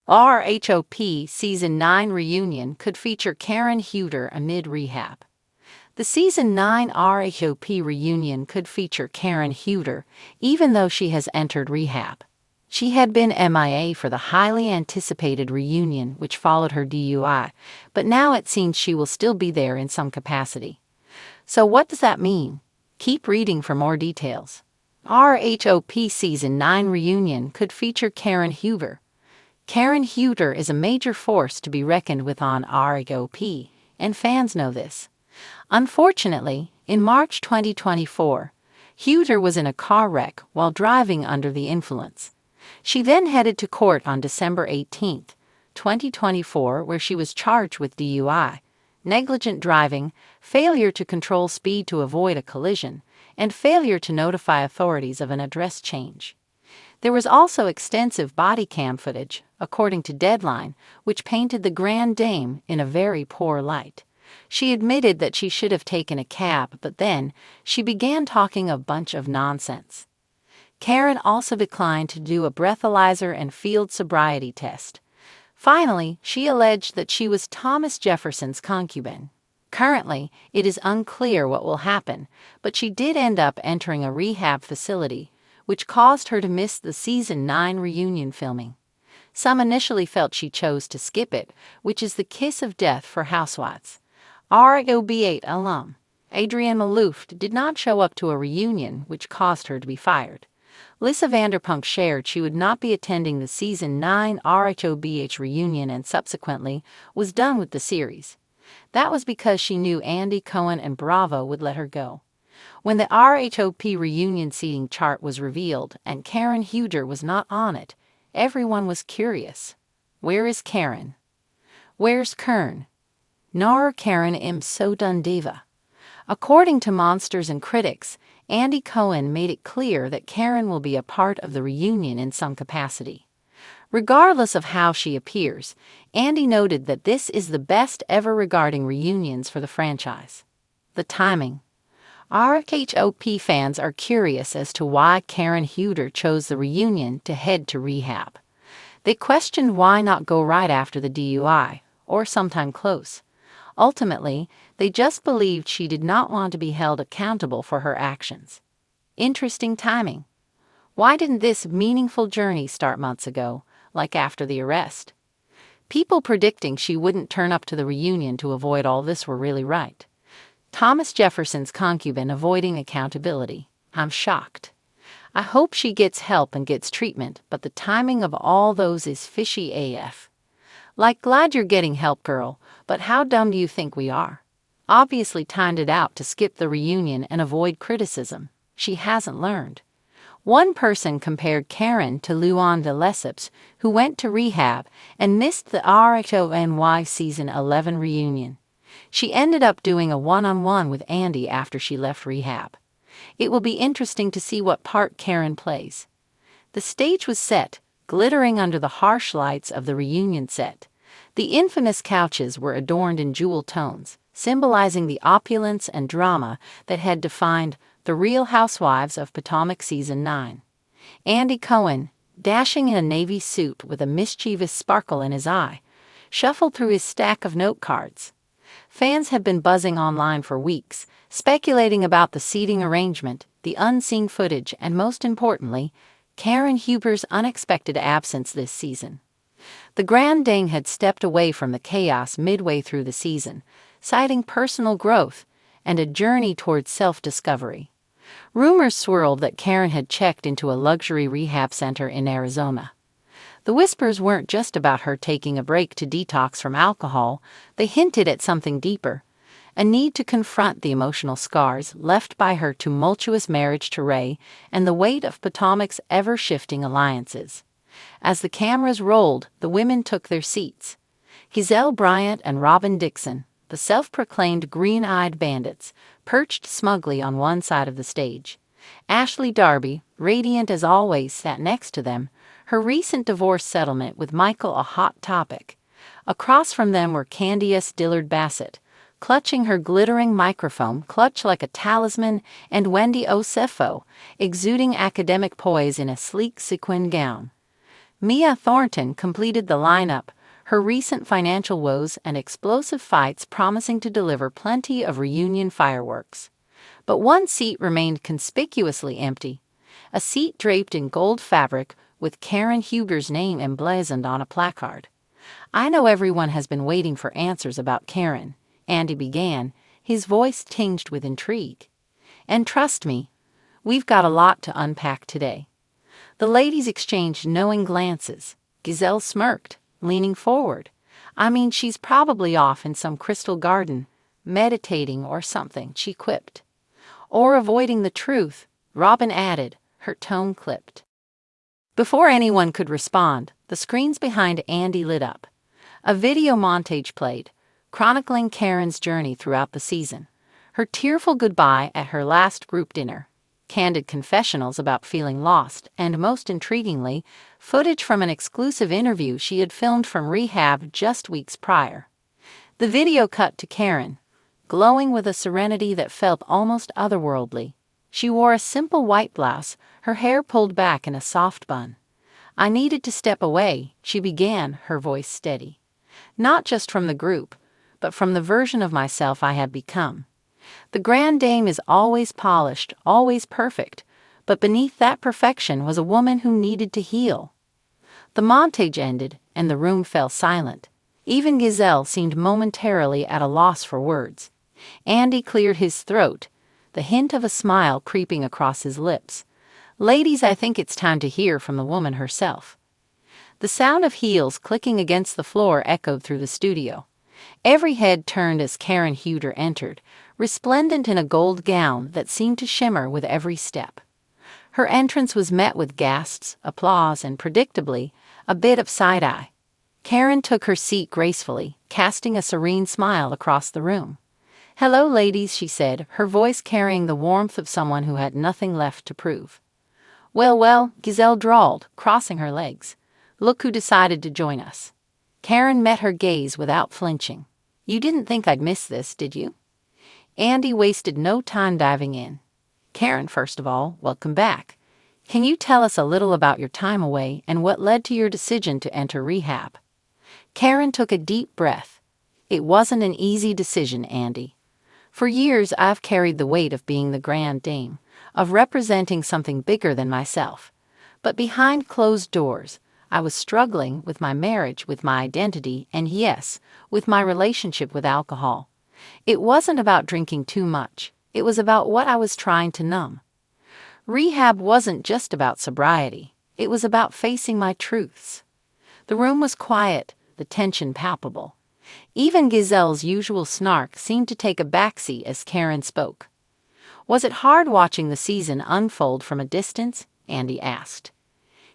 RHOP Season 9 reunion could feature Karen Huger amid rehab. The Season 9 RHOP reunion could feature Karen Huger, even though she has entered rehab. She had been MIA for the highly anticipated reunion which followed her DUI, but now it seems she will still be there in some capacity. So what does that mean? Keep reading for more details. RHOP Season 9 reunion could feature Karen Huger. Karen Huger is a major force to be reckoned with on RHOP, and fans know this. Unfortunately, in March 2024, Huger was in a car wreck while driving under the influence. She then headed to court on December 18, 2024, where she was charged with DUI, negligent driving, failure to control speed to avoid a collision, and failure to notify authorities of an address change. There was also extensive body cam footage, according to Deadline, which painted the Grand Dame in a very poor light. She admitted that she should have taken a cab, but then she began talking a bunch of nonsense. Karen also declined to do a breathalyzer and field sobriety test. Finally, she alleged that she was Thomas Jefferson's concubine. Currently, it is unclear what will happen, but she did end up entering a rehab facility, which caused her to miss the Season 9 reunion filming. Some initially felt she chose to skip it, which is the kiss of death for Housewives. RHOP alum Adrienne Maloof did not show up to a reunion, which caused her to be fired. Lisa Vanderpump shared she would not be attending the Season 9 RHOP reunion and subsequently was done with the series. That was because she knew Andy Cohen and Bravo would let her go. When the RHOP reunion seating chart was revealed and Karen Huger was not on it, everyone was curious. Where is Karen? Where's Kern? Nor Karen im so done diva. According to Monsters and Critics, Andy Cohen made it clear that Karen will be a part of the reunion in some capacity. Regardless of how she appears, Andy noted that this is the best ever regarding reunions for the franchise. The timing. RHOP fans are curious as to why Karen Huger chose the reunion to head to rehab. They questioned why not go right after the DUI, or sometime close. Ultimately, they just believed she did not want to be held accountable for her actions. Interesting timing. Why didn't this meaningful journey start months ago, like after the arrest? People predicting she wouldn't turn up to the reunion to avoid all this were really right. Thomas Jefferson's concubine avoiding accountability. I'm shocked. I hope she gets help and gets treatment, but the timing of all those is fishy AF. Like, glad you're getting help, girl, but how dumb do you think we are? Obviously timed it out to skip the reunion and avoid criticism. She hasn't learned. One person compared Karen to Luann de Lesseps, who went to rehab and missed the RHONY Season 11 reunion. She ended up doing a one-on-one with Andy after she left rehab. It will be interesting to see what part Karen plays. The stage was set, glittering under the harsh lights of the reunion set. The infamous couches were adorned in jewel tones, symbolizing the opulence and drama that had defined The Real Housewives of Potomac Season 9. Andy Cohen, dashing in a navy suit with a mischievous sparkle in his eye, shuffled through his stack of note cards. Fans have been buzzing online for weeks, speculating about the seating arrangement, the unseen footage, and most importantly, Karen Huger's unexpected absence this season. The Grand Dame had stepped away from the chaos midway through the season, citing personal growth and a journey towards self-discovery. Rumors swirled that Karen had checked into a luxury rehab center in Arizona. The whispers weren't just about her taking a break to detox from alcohol, they hinted at something deeper, a need to confront the emotional scars left by her tumultuous marriage to Ray and the weight of Potomac's ever-shifting alliances. As the cameras rolled, the women took their seats. Giselle Bryant and Robin Dixon, the self-proclaimed green-eyed bandits, perched smugly on one side of the stage. Ashley Darby, radiant as always, sat next to them, her recent divorce settlement with Michael a hot topic. Across from them were Candiace Dillard Bassett, clutching her glittering microphone clutch like a talisman, and Wendy Osefo, exuding academic poise in a sleek sequin gown. Mia Thornton completed the lineup, her recent financial woes and explosive fights promising to deliver plenty of reunion fireworks. But one seat remained conspicuously empty, a seat draped in gold fabric with Karen Huger's name emblazoned on a placard. "I know everyone has been waiting for answers about Karen," Andy began, his voice tinged with intrigue. "And trust me, we've got a lot to unpack today." The ladies exchanged knowing glances. Giselle smirked, leaning forward. "I mean, she's probably off in some crystal garden, meditating or something," she quipped. "Or avoiding the truth," Robin added, her tone clipped. Before anyone could respond, the screens behind Andy lit up. A video montage played, chronicling Karen's journey throughout the season. Her tearful goodbye at her last group dinner, candid confessionals about feeling lost, and most intriguingly, footage from an exclusive interview she had filmed from Rehab just weeks prior. The video cut to Karen, glowing with a serenity that felt almost otherworldly. She wore a simple white blouse, her hair pulled back in a soft bun. "I needed to step away," she began, her voice steady. "Not just from the group, but from the version of myself I had become. The Grand Dame is always polished, always perfect, but beneath that perfection was a woman who needed to heal." The montage ended, and the room fell silent. Even Giselle seemed momentarily at a loss for words. Andy cleared his throat, the hint of a smile creeping across his lips. "Ladies, I think it's time to hear from the woman herself." The sound of heels clicking against the floor echoed through the studio. Every head turned as Karen Huger entered, resplendent in a gold gown that seemed to shimmer with every step. Her entrance was met with gasps, applause, and predictably, a bit of side-eye. Karen took her seat gracefully, casting a serene smile across the room. "Hello, ladies," she said, her voice carrying the warmth of someone who had nothing left to prove. "Well, well," Giselle drawled, crossing her legs. "Look who decided to join us." Karen met her gaze without flinching. "You didn't think I'd miss this, did you?" Andy wasted no time diving in. "Karen, first of all, welcome back. Can you tell us a little about your time away and what led to your decision to enter Rehab?" Karen took a deep breath. "It wasn't an easy decision, Andy. For years I've carried the weight of being the Grand Dame, of representing something bigger than myself. But behind closed doors, I was struggling with my marriage, with my identity, and yes, with my relationship with alcohol. It wasn't about drinking too much. It was about what I was trying to numb. Rehab wasn't just about sobriety. It was about facing my truths." The room was quiet, the tension palpable. Even Giselle's usual snark seemed to take a backseat as Karen spoke. "Was it hard watching the season unfold from a distance?" Andy asked.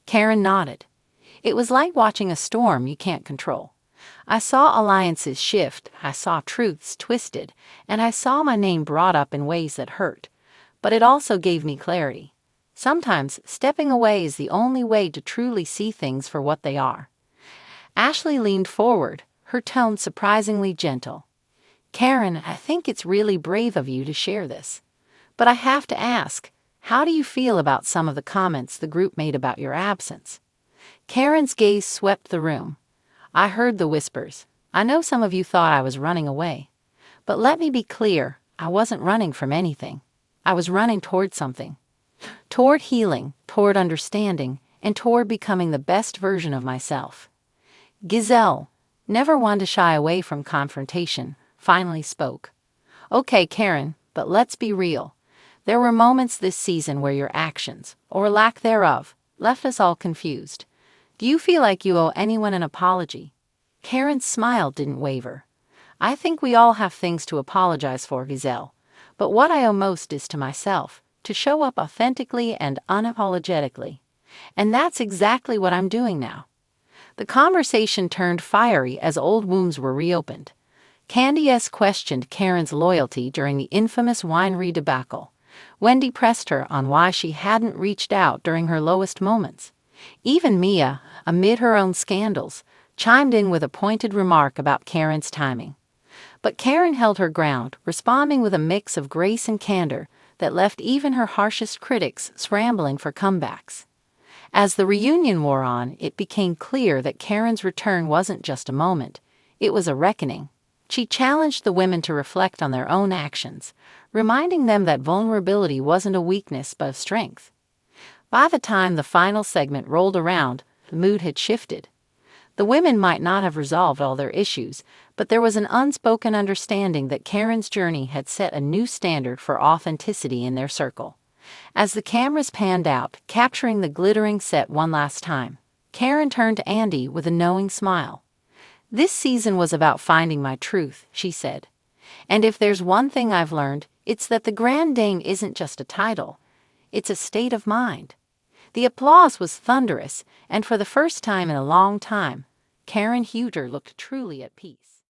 Karen nodded. "It was like watching a storm you can't control. I saw alliances shift, I saw truths twisted, and I saw my name brought up in ways that hurt. But it also gave me clarity. Sometimes stepping away is the only way to truly see things for what they are." Ashley leaned forward, her tone surprisingly gentle. "Karen, I think it's really brave of you to share this. But I have to ask, how do you feel about some of the comments the group made about your absence?" Karen's gaze swept the room. "I heard the whispers. I know some of you thought I was running away. But let me be clear, I wasn't running from anything. I was running toward something. Toward healing, toward understanding, and toward becoming the best version of myself." Giselle, never one to shy away from confrontation, finally spoke. "Okay, Karen, but let's be real. There were moments this season where your actions, or lack thereof, left us all confused. Do you feel like you owe anyone an apology?" Karen's smile didn't waver. "I think we all have things to apologize for, Giselle. But what I owe most is to myself, to show up authentically and unapologetically. And that's exactly what I'm doing now." The conversation turned fiery as old wounds were reopened. Candy S. questioned Karen's loyalty during the infamous winery debacle. Wendy pressed her on why she hadn't reached out during her lowest moments. Even Mia, amid her own scandals, chimed in with a pointed remark about Karen's timing. But Karen held her ground, responding with a mix of grace and candor that left even her harshest critics scrambling for comebacks. As the reunion wore on, it became clear that Karen's return wasn't just a moment, it was a reckoning. She challenged the women to reflect on their own actions, reminding them that vulnerability wasn't a weakness but a strength. By the time the final segment rolled around, the mood had shifted. The women might not have resolved all their issues, but there was an unspoken understanding that Karen's journey had set a new standard for authenticity in their circle. As the cameras panned out, capturing the glittering set one last time, Karen turned to Andy with a knowing smile. "This season was about finding my truth," she said. "And if there's one thing I've learned, it's that the Grand Dame isn't just a title, it's a state of mind." The applause was thunderous, and for the first time in a long time, Karen Huter looked truly at peace.